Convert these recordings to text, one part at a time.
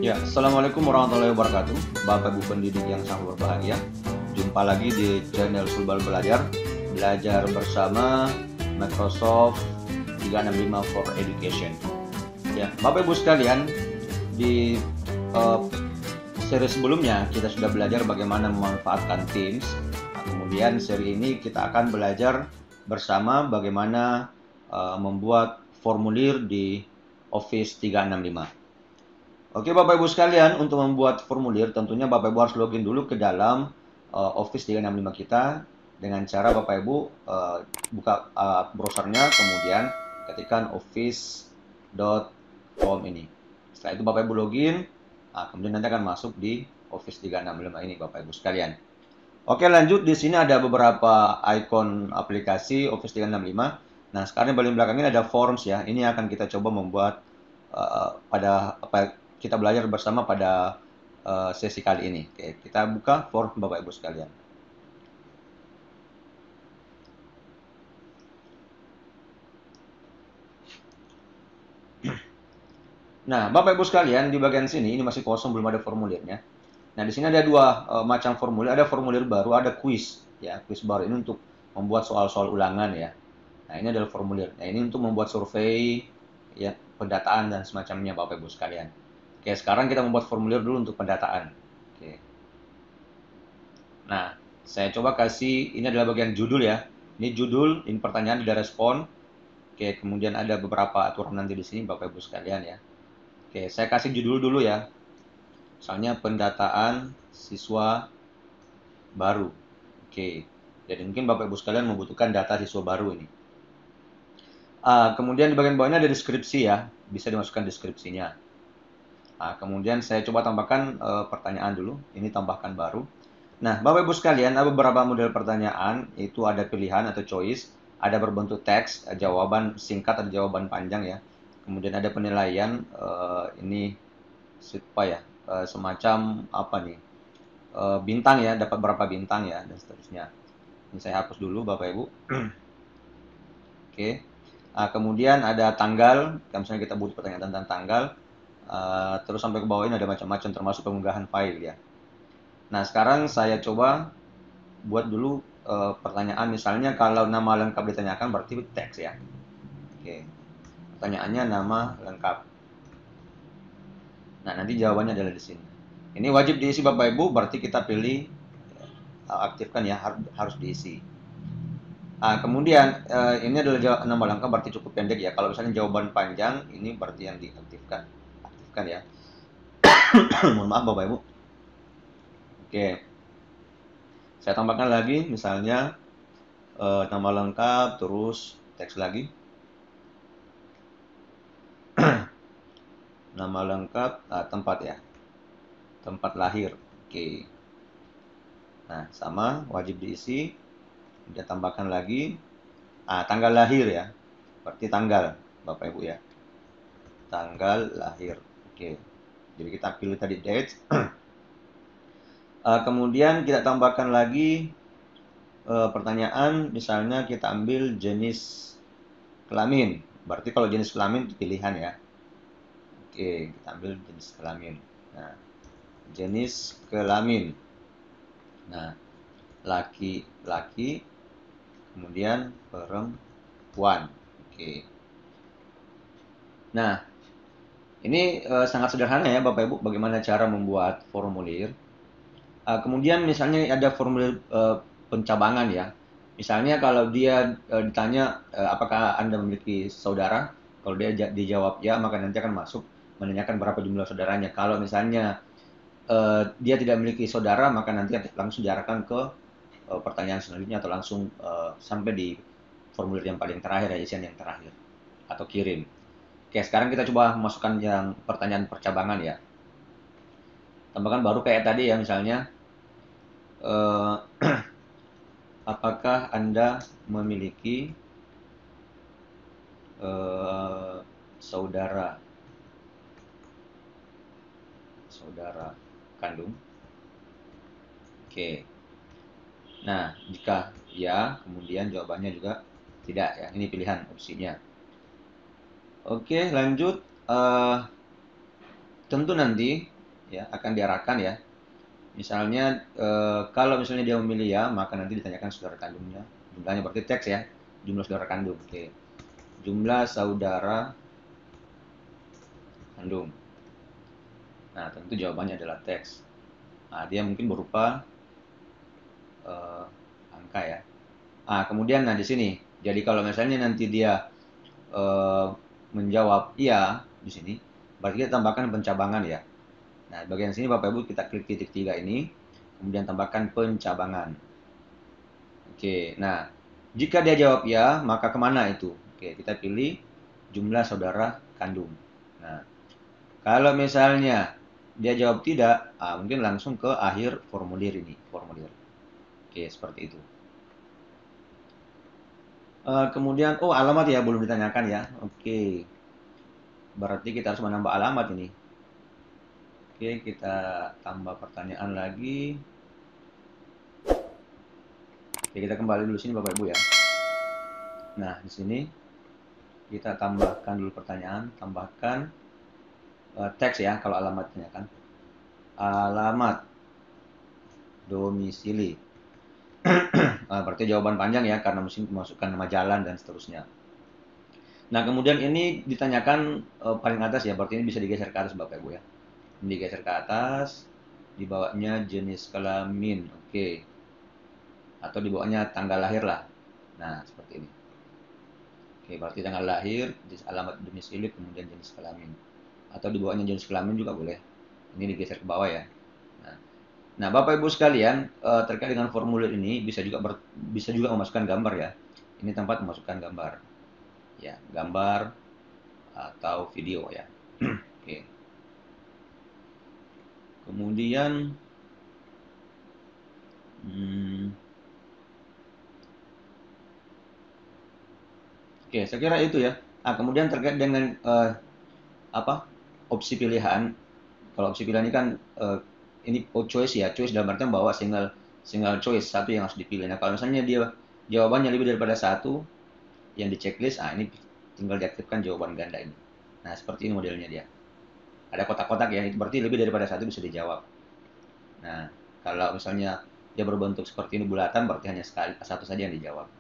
Ya, Assalamualaikum warahmatullahi wabarakatuh, Bapak Ibu pendidik yang sangat berbahagia. Jumpa lagi di channel Sulbal Belajar, belajar bersama Microsoft 365 for Education. Ya, Bapak Ibu sekalian, di seri sebelumnya kita sudah belajar bagaimana memanfaatkan Teams. Nah, kemudian seri ini kita akan belajar bersama bagaimana membuat formulir di Office 365. Oke Bapak Ibu sekalian, untuk membuat formulir tentunya Bapak Ibu harus login dulu ke dalam Office 365 kita dengan cara Bapak Ibu buka browsernya, kemudian ketikkan office.com ini. Setelah itu Bapak Ibu login, kemudian nanti akan masuk di Office 365 ini Bapak Ibu sekalian. Oke, lanjut. Di sini ada beberapa icon aplikasi Office 365. Nah, sekarang paling belakang ini ada Forms ya. Ini akan kita coba membuat pada kita belajar bersama pada sesi kali ini. Oke, kita buka Form Bapak Ibu sekalian. Nah, Bapak Ibu sekalian, di bagian sini ini masih kosong, belum ada formulirnya. Nah, di sini ada dua macam formulir. Ada formulir baru, ada quiz ya. Quiz baru ini untuk membuat soal-soal ulangan ya. Nah, ini adalah formulir. Nah, ini untuk membuat survei, ya, pendataan dan semacamnya Bapak Ibu sekalian. Oke, sekarang kita membuat formulir dulu untuk pendataan. Oke. Nah, saya coba kasih, ini adalah bagian judul ya. Ini judul, ini pertanyaan, ada respon. Oke, kemudian ada beberapa aturan nanti di sini Bapak Ibu sekalian ya. Oke, saya kasih judul dulu ya. Misalnya pendataan siswa baru. Oke. Jadi mungkin Bapak Ibu sekalian membutuhkan data siswa baru ini. Kemudian di bagian bawahnya ada deskripsi ya, bisa dimasukkan deskripsinya. Kemudian saya coba tambahkan pertanyaan dulu, ini tambahkan baru. Nah, Bapak Ibu sekalian, ada beberapa model pertanyaan, itu ada pilihan atau choice, ada berbentuk teks, jawaban singkat atau jawaban panjang ya. Kemudian ada penilaian, ini apa ya, semacam apa nih, bintang ya, dapat berapa bintang ya, dan seterusnya. Ini saya hapus dulu Bapak Ibu. Oke. Kemudian ada tanggal, misalnya kita butuh pertanyaan tentang tanggal, terus sampai ke bawah ini ada macam-macam termasuk pengunggahan file ya. Nah, sekarang saya coba buat dulu pertanyaan, misalnya kalau nama lengkap ditanyakan berarti teks ya. Oke. Pertanyaannya nama lengkap. Nah, nanti jawabannya adalah di sini. Ini wajib diisi Bapak Ibu, berarti kita pilih aktifkan ya, harus diisi. Kemudian ini adalah nama lengkap, berarti cukup pendek ya. Kalau misalnya jawaban panjang, ini berarti yang diaktifkan. Aktifkan ya. Mohon maaf Bapak Ibu. Oke. Saya tambahkan lagi, misalnya nama lengkap, terus teks lagi. Nama lengkap, tempat ya. Tempat lahir. Oke. Nah, sama, wajib diisi. Kemudian tambahkan lagi tanggal lahir ya. Berarti tanggal, Bapak Ibu ya. Tanggal lahir. Oke. Jadi kita pilih tadi date. Kemudian kita tambahkan lagi pertanyaan, misalnya kita ambil jenis kelamin. Berarti kalau jenis kelamin itu pilihan ya. Oke, kita ambil jenis kelamin. Nah, jenis kelamin. Nah, laki-laki, kemudian perempuan. Oke. Nah, ini sangat sederhana ya Bapak Ibu, bagaimana cara membuat formulir. Kemudian misalnya ada formulir pencabangan ya. Misalnya kalau dia ditanya apakah Anda memiliki saudara, kalau dia dijawab ya, maka nanti akan masuk menanyakan berapa jumlah saudaranya. Kalau misalnya dia tidak memiliki saudara, maka nanti langsung diarahkan ke pertanyaan selanjutnya atau langsung sampai di formulir yang paling terakhir ya, isian yang terakhir atau kirim. Oke, sekarang kita coba masukkan yang pertanyaan percabangan ya. Tambahkan baru kayak tadi ya, misalnya eh, apakah Anda memiliki saudara kandung? Oke. Nah, jika ya, kemudian jawabannya juga tidak ya. Ini pilihan opsinya. Oke, lanjut. tentu nanti ya akan diarahkan ya. Misalnya kalau misalnya dia memilih ya, maka nanti ditanyakan saudara kandungnya. Jumlahnya berarti teks ya, jumlah saudara kandung. Oke. Jumlah saudara kandung. Nah, tentu jawabannya adalah teks. Nah, dia mungkin berupa eh, angka ya. Ah, kemudian nah di sini. Jadi kalau misalnya nanti dia eh, menjawab iya di sini, berarti kita tambahkan pencabangan ya. Nah, bagian sini Bapak Ibu kita klik titik 3 ini, kemudian tambahkan pencabangan. Oke, nah jika dia jawab ya, maka kemana itu? Oke, kita pilih jumlah saudara kandung. Nah, kalau misalnya dia jawab tidak, mungkin langsung ke akhir formulir ini, formulir. Oke, seperti itu. Kemudian, oh alamat ya belum ditanyakan ya. Oke, berarti kita harus menambah alamat ini. Oke, kita tambah pertanyaan lagi. Oke, kita kembali dulu sini Bapak Ibu ya. Nah, di sini kita tambahkan dulu pertanyaan, tambahkan teks ya kalau alamatnya kan. Alamat domisili. Berarti jawaban panjang ya karena mesti memasukkan nama jalan dan seterusnya. Nah, kemudian ini ditanyakan paling atas ya, berarti ini bisa digeser ke atas Bapak Ibu ya. Ini digeser ke atas, di bawahnya jenis kelamin, oke. Atau di bawahnya tanggal lahir lah. Nah, seperti ini. Oke, berarti tanggal lahir, alamat domisili, kemudian jenis kelamin. Atau di bawahnya jenis kelamin juga boleh. Ini digeser ke bawah ya. Nah, nah Bapak Ibu sekalian, terkait dengan formulir ini bisa juga memasukkan gambar ya. Ini tempat memasukkan gambar. Ya, gambar atau video ya. Oke. Kemudian hmm, oke, saya kira itu ya. Kemudian terkait dengan apa? Opsi pilihan. Kalau opsi pilihan ini kan ini choice ya. Choice dalam artian bahwa single single choice, satu yang harus dipilih. Nah, kalau misalnya dia jawabannya lebih daripada satu yang di checklist, ini tinggal diaktifkan jawaban ganda ini. Nah, seperti ini modelnya dia. Ada kotak-kotak ya, itu berarti lebih daripada satu bisa dijawab. Nah, kalau misalnya dia berbentuk seperti ini bulatan, berarti hanya satu saja yang dijawab.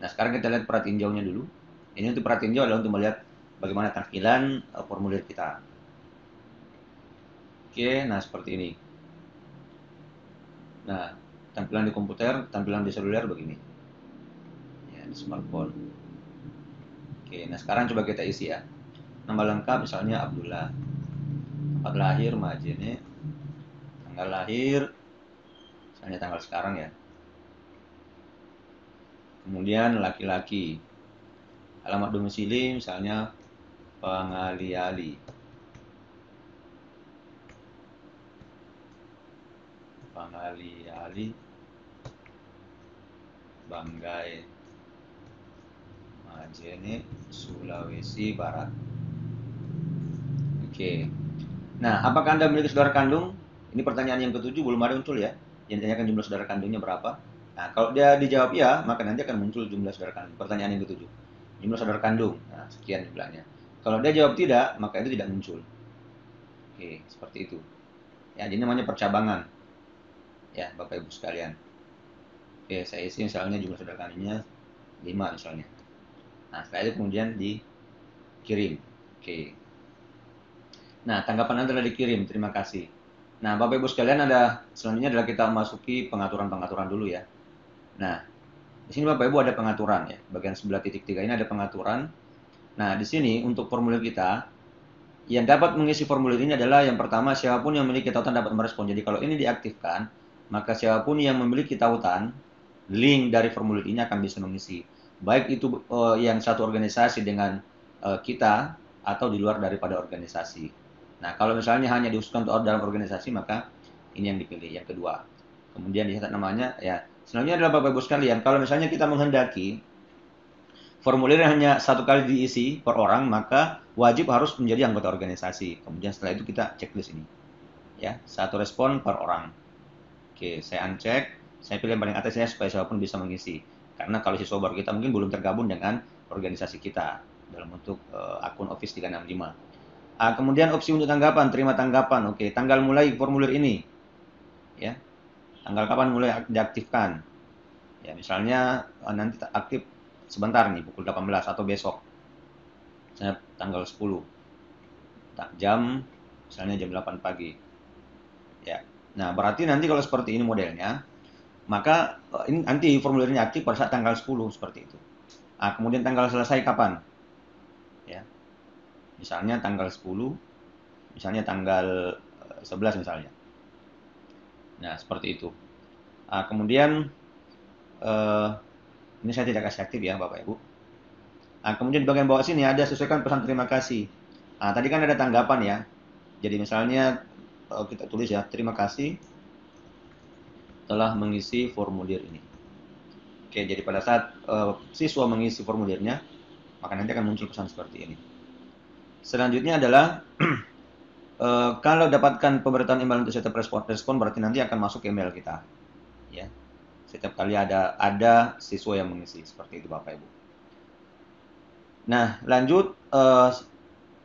Nah, sekarang kita lihat perhatiin jauhnya dulu. Ini untuk perhatiin jauh adalah untuk melihat bagaimana tampilan formulir kita. Oke, nah seperti ini. Nah, tampilan di komputer, tampilan di seluler begini. Ya, di smartphone. Oke, nah sekarang coba kita isi ya. Nama lengkap misalnya Abdullah. Tempat lahir Majene. Tanggal lahir, misalnya tanggal sekarang ya. Kemudian laki-laki. Alamat domisili misalnya Pangaliali. Pangaliali Banggai Majene Sulawesi Barat. Oke. Nah, apakah Anda memiliki saudara kandung? Ini pertanyaan yang ketujuh, belum ada muncul ya. Yang ditanyakan jumlah saudara kandungnya berapa. Nah, kalau dia dijawab ya, maka nanti akan muncul jumlah saudara kandung. Pertanyaan yang ketujuh. Jumlah saudara kandung. Nah, sekian jumlahnya. Kalau dia jawab tidak, maka itu tidak muncul. Oke, seperti itu. Ya, jadi namanya percabangan. Ya, Bapak Ibu sekalian. Oke, saya isi misalnya jumlah saudara kandungnya 5 misalnya. Nah, setelah itu kemudian dikirim. Oke. Nah, tanggapan Anda telah dikirim. Terima kasih. Nah, Bapak Ibu sekalian, selanjutnya adalah kita masuki pengaturan-pengaturan dulu ya. Nah, di sini Bapak Ibu ada pengaturan ya. Bagian sebelah titik 3 ini ada pengaturan. Nah, di sini untuk formulir kita, yang dapat mengisi formulir ini adalah yang pertama, siapapun yang memiliki tautan dapat merespon. Jadi kalau ini diaktifkan, maka siapapun yang memiliki tautan, link dari formulir ini akan bisa mengisi. Baik itu yang satu organisasi dengan kita, atau di luar daripada organisasi. Nah, kalau misalnya hanya diusulkan untuk dalam organisasi, maka ini yang dipilih, yang kedua. Kemudian dicatat namanya, ya. Selanjutnya adalah Bapak Ibu sekalian, kalau misalnya kita menghendaki formulir hanya satu kali diisi per orang, maka wajib harus menjadi anggota organisasi. Kemudian setelah itu kita checklist ini. Ya, satu respon per orang. Oke, saya uncheck. Saya pilih yang paling atas ya, supaya siapapun bisa mengisi. Karena kalau siswa baru kita mungkin belum tergabung dengan organisasi kita dalam bentuk akun Office 365. Kemudian opsi untuk tanggapan, terima tanggapan. Oke, tanggal mulai formulir ini. Ya, tanggal kapan mulai diaktifkan. Ya, misalnya nanti aktif sebentar nih, pukul 18 atau besok. Misalnya tanggal 10. Jam, misalnya jam 8 pagi. Ya. Nah, berarti nanti kalau seperti ini modelnya, maka ini nanti formulirnya aktif pada saat tanggal 10 seperti itu. Kemudian tanggal selesai kapan? Ya. Misalnya tanggal 10, misalnya tanggal 11 misalnya. Nah, seperti itu. Kemudian ini saya tidak kasih aktif ya, Bapak Ibu. Kemudian di bagian bawah sini ada sesuaikan pesan terima kasih. Tadi kan ada tanggapan ya. Jadi misalnya kita tulis ya, terima kasih telah mengisi formulir ini. Oke, jadi pada saat siswa mengisi formulirnya, maka nanti akan muncul pesan seperti ini. Selanjutnya adalah kalau dapatkan pemberitahuan email untuk setiap respon berarti nanti akan masuk ke email kita. Ya. Setiap kali ada siswa yang mengisi seperti itu Bapak Ibu. Nah, lanjut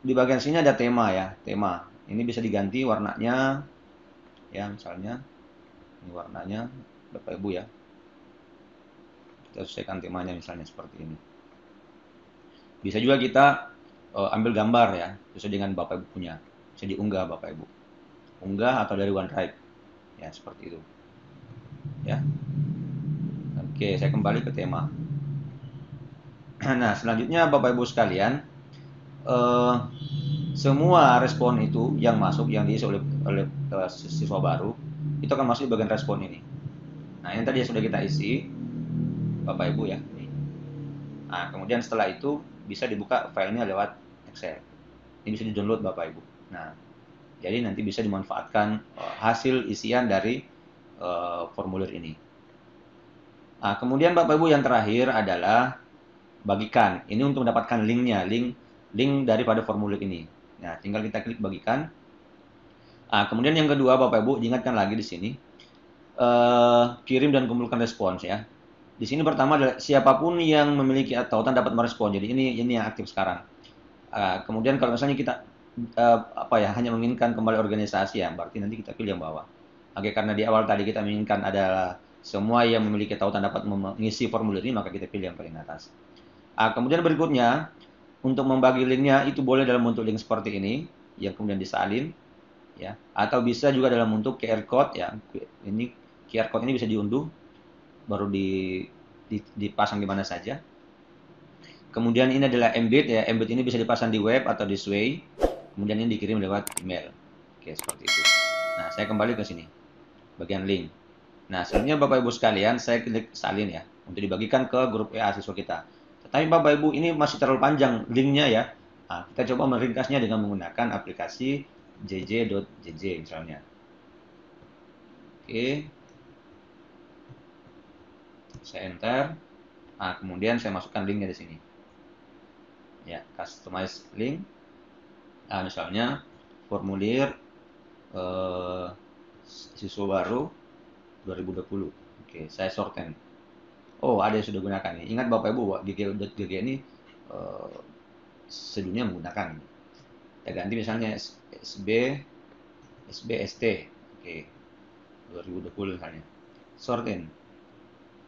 di bagian sini ada tema ya, tema. Ini bisa diganti warnanya ya, misalnya ini warnanya Bapak Ibu ya. Kita sesuaikan temanya misalnya seperti ini. Bisa juga kita ambil gambar ya, sesuai dengan Bapak Ibu punya. Bisa diunggah Bapak Ibu. Unggah atau dari OneDrive. Ya, seperti itu. Ya. Oke, saya kembali ke tema. Nah, selanjutnya Bapak Ibu sekalian, semua respon itu yang masuk, yang diisi oleh siswa baru, itu akan masuk di bagian respon ini. Nah, ini tadi yang sudah kita isi, Bapak Ibu ya. Kemudian setelah itu bisa dibuka filenya lewat Excel. Ini bisa di-download Bapak Ibu. Nah, jadi nanti bisa dimanfaatkan hasil isian dari formulir ini. Kemudian Bapak Ibu yang terakhir adalah bagikan. Ini untuk mendapatkan linknya, link daripada formulir ini. Nah, tinggal kita klik bagikan. Kemudian yang kedua Bapak Ibu diingatkan lagi di sini, kirim dan kumpulkan respons ya. Di sini pertama adalah siapapun yang memiliki tautan dapat merespon. Jadi ini yang aktif sekarang. Kemudian kalau misalnya kita hanya menginginkan kembali organisasi ya, berarti nanti kita pilih yang bawah. Oke, karena di awal tadi kita menginginkan adalah semua yang memiliki tautan dapat mengisi formulir ini, maka kita pilih yang paling atas. Kemudian berikutnya, untuk membagi linknya itu boleh dalam bentuk link seperti ini, yang kemudian disalin, ya, atau bisa juga dalam bentuk QR code ya. Ini QR code ini bisa diunduh, baru dipasang di mana saja. Kemudian ini adalah embed ya, embed ini bisa dipasang di web atau di Sway. Kemudian ini dikirim lewat email. Oke, seperti itu. Nah, saya kembali ke sini, bagian link. Nah, selanjutnya Bapak Ibu sekalian, saya klik salin ya, untuk dibagikan ke grup WA siswa kita. Tetapi Bapak Ibu, ini masih terlalu panjang linknya ya. Kita coba meringkasnya dengan menggunakan aplikasi jj.jj misalnya. Oke. Saya enter. Kemudian saya masukkan linknya di sini. Ya, customize link. Misalnya formulir siswa baru 2020. Oke, saya sorten. Oh, ada yang sudah gunakan nih. Ingat Bapak Ibu, gg.gg ini sedunia menggunakan ini. Kita ganti misalnya SBST. Oke. 2020 misalnya. Sortin.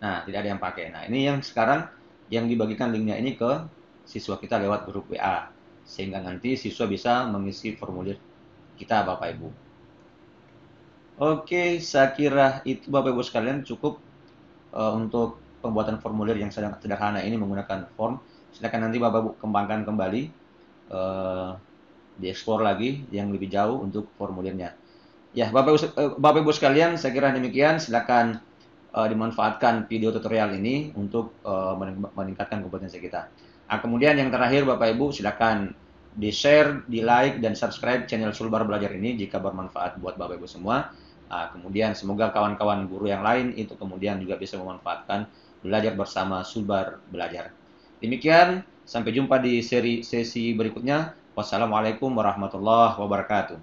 Nah, tidak ada yang pakai. Nah, ini yang sekarang yang dibagikan linknya ini ke siswa kita lewat grup WA. Sehingga nanti siswa bisa mengisi formulir kita Bapak Ibu. Oke, saya kira itu Bapak Ibu sekalian cukup untuk pembuatan formulir yang sangat sederhana ini menggunakan form. Silakan nanti Bapak Ibu kembangkan kembali, dieksplor lagi yang lebih jauh untuk formulirnya. Ya, Bapak Ibu sekalian, saya kira demikian. Silakan dimanfaatkan video tutorial ini untuk meningkatkan kompetensi kita. Kemudian yang terakhir Bapak Ibu silakan di-share, di-like, dan subscribe channel Sulbar Belajar ini jika bermanfaat buat Bapak Ibu semua. Kemudian semoga kawan-kawan guru yang lain itu kemudian juga bisa memanfaatkan belajar bersama Sulbar Belajar. Demikian, sampai jumpa di sesi berikutnya. Wassalamualaikum warahmatullahi wabarakatuh.